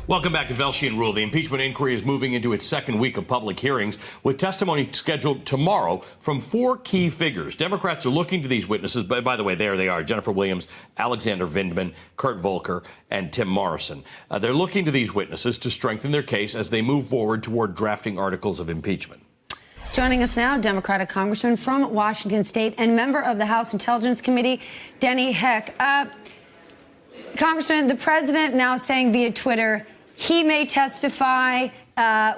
Welcome back to Velshi and Rule. The impeachment inquiry is moving into its second week of public hearings, with testimony scheduled tomorrow from four key figures. Democrats are looking to these witnesses. By the way, there they are: Jennifer Williams, Alexander Vindman, Kurt Volker, and Tim Morrison. They're looking to these witnesses to strengthen their case as they move forward toward drafting articles of impeachment. Joining us now, Democratic Congressman from Washington State and member of the House Intelligence Committee, Denny Heck. Congressman, the president now saying via Twitter he may testify.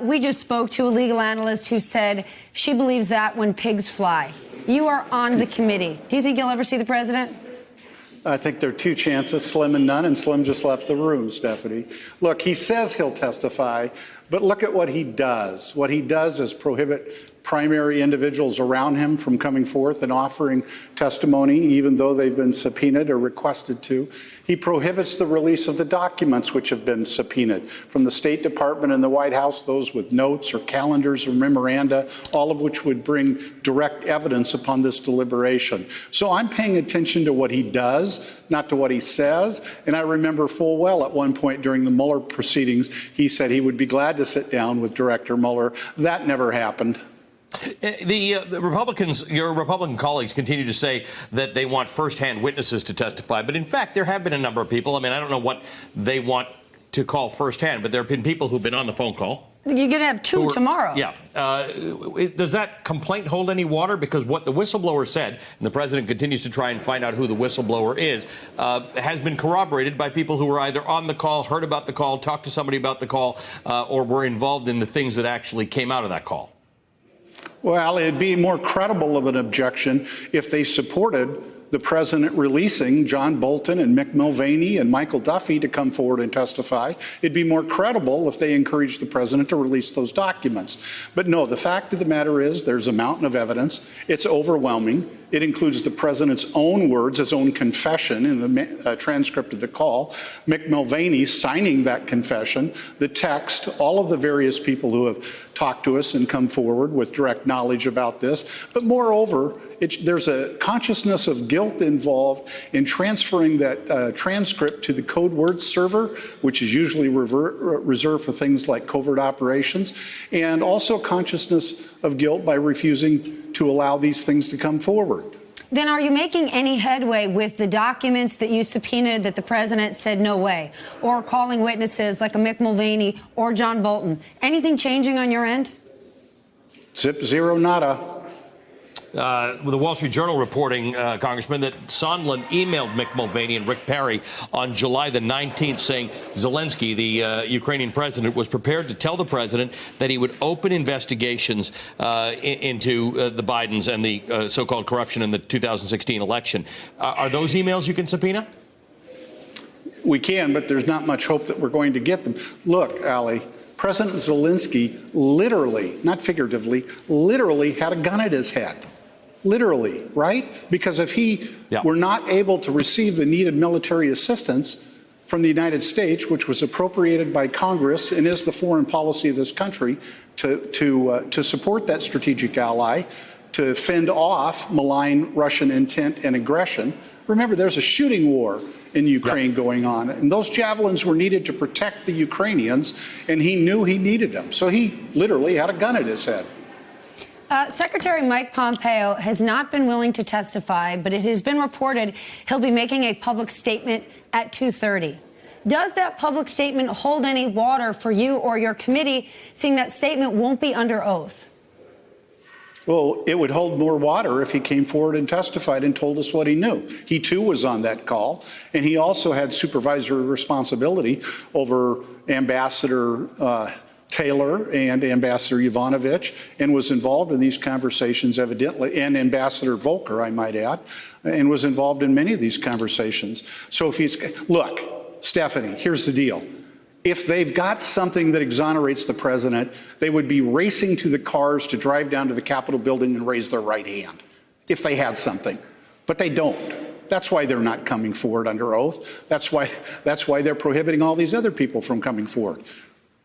We just spoke to a legal analyst who said she believes that when pigs fly. You are on the committee. Do you think you'll ever see the president? I think there are two chances, Slim and none, and Slim just left the room, Stephanie. Look, he says he'll testify, but look at what he does. What he does is prohibit primary individuals around him from coming forth and offering testimony, even though they've been subpoenaed or requested to. He prohibits the release of the documents which have been subpoenaed from the State Department and the White House, those with notes or calendars or memoranda, all of which would bring direct evidence upon this deliberation. So I'm paying attention to what he does, not to what he says. And I remember full well at one point during the Mueller proceedings, he said he would be glad to sit down with Director Mueller. That never happened. The Republicans, your Republican colleagues, continue to say that they want firsthand witnesses to testify. But in fact, there have been a number of people. I mean, I don't know what they want to call firsthand, but there have been people who've been on the phone call. You're going to have two tomorrow. Yeah. Does that complaint hold any water? Because what the whistleblower said, and the president continues to try and find out who the whistleblower is, has been corroborated by people who were either on the call, heard about the call, talked to somebody about the call, or were involved in the things that actually came out of that call. Well, it'd be more credible of an objection if they supported the president releasing John Bolton and Mick Mulvaney and Michael Duffy to come forward and testify. It'd be more credible if they encouraged the president to release those documents. But no, the fact of the matter is there's a mountain of evidence. It's overwhelming. It includes the president's own words, his own confession in the transcript of the call, Mick Mulvaney signing that confession, the text, all of the various people who have talked to us and come forward with direct knowledge about this. But moreover, there's a consciousness of guilt involved in transferring that transcript to the code word server, which is usually reserved for things like covert operations, and also consciousness of guilt by refusing to allow these things to come forward. Then are you making any headway with the documents that you subpoenaed that the president said no way, or calling witnesses like a Mick Mulvaney or John Bolton? Anything changing on your end? Zip, zero, nada. With the Wall Street Journal reporting, Congressman, that Sondland emailed Mick Mulvaney and Rick Perry on July the 19th saying Zelensky, the Ukrainian president, was prepared to tell the president that he would open investigations into the Bidens and the so-called corruption in the 2016 election. Are those emails you can subpoena? We can, but there's not much hope that we're going to get them. Look, Ali, President Zelensky literally, not figuratively, literally had a gun at his head. Literally, right? Because if he were not able to receive the needed military assistance from the United States, which was appropriated by Congress and is the foreign policy of this country, to support that strategic ally, to fend off malign Russian intent and aggression. Remember, there's a shooting war in Ukraine going on, and those javelins were needed to protect the Ukrainians, and he knew he needed them. So he literally had a gun at his head. Secretary Mike Pompeo has not been willing to testify, but it has been reported he'll be making a public statement at 2:30. Does that public statement hold any water for you or your committee, seeing that statement won't be under oath? Well, it would hold more water if he came forward and testified and told us what he knew. He, too, was on that call, and he also had supervisory responsibility over Ambassador Taylor and Ambassador Yovanovitch, and was involved in these conversations evidently, and Ambassador Volker, I might add, and was involved in many of these conversations. So if he's, look, Stephanie, here's the deal. If they've got something that exonerates the president, they would be racing to the cars to drive down to the Capitol building and raise their right hand, if they had something. But they don't. That's why they're not coming forward under oath. That's why they're prohibiting all these other people from coming forward.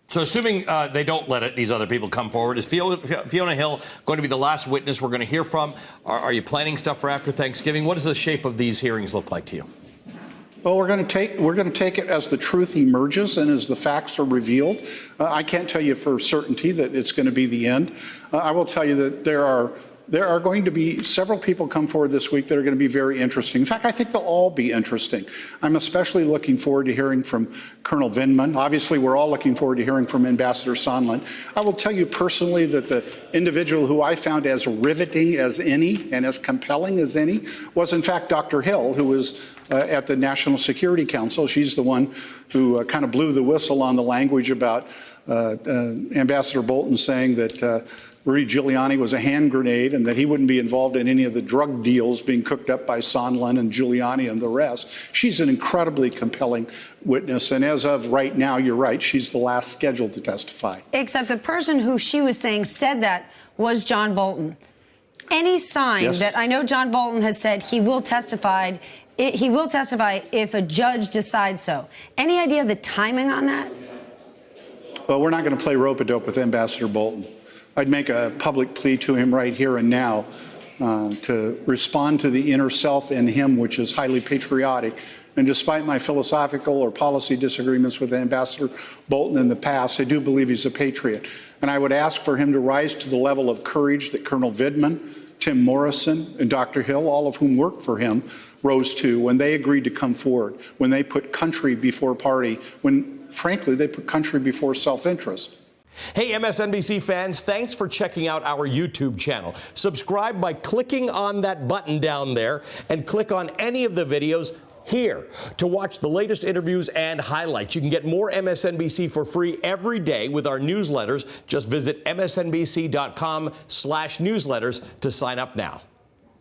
So assuming they don't let these other people come forward, is Fiona Hill going to be the last witness we're going to hear from? Are you planning stuff for after Thanksgiving? What does the shape of these hearings look like to you? Well, we're going to take it as the truth emerges and as the facts are revealed. I can't tell you for certainty that it's going to be the end. I will tell you that there are going to be several people come forward this week that are going to be very interesting. In fact, I think they'll all be interesting. I'm especially looking forward to hearing from Colonel Vindman. Obviously, we're all looking forward to hearing from Ambassador Sondland. I will tell you personally that the individual who I found as riveting as any and as compelling as any was, in fact, Dr. Hill, who was at the National Security Council. She's the one who kind of blew the whistle on the language about Ambassador Bolton saying that Rudy Giuliani was a hand grenade and that he wouldn't be involved in any of the drug deals being cooked up by Sondland and Giuliani and the rest. She's an incredibly compelling witness, and as of right now, you're right, she's the last scheduled to testify. Except the person who she was saying said that was John Bolton. Any sign Yes. that I know John Bolton has said he will testify if a judge decides so. Any idea the timing on that? Well, we're not going to play rope-a-dope with Ambassador Bolton. I'd make a public plea to him right here and now to respond to the inner self in him, which is highly patriotic. And despite my philosophical or policy disagreements with Ambassador Bolton in the past, I do believe he's a patriot. And I would ask for him to rise to the level of courage that Colonel Vindman, Tim Morrison, and Dr. Hill, all of whom worked for him, rose to when they agreed to come forward, when they put country before party, when, frankly, they put country before self-interest. Hey, MSNBC fans, thanks for checking out our YouTube channel. Subscribe by clicking on that button down there and click on any of the videos here to watch the latest interviews and highlights. You can get more MSNBC for free every day with our newsletters. Just visit msnbc.com/newsletters to sign up now.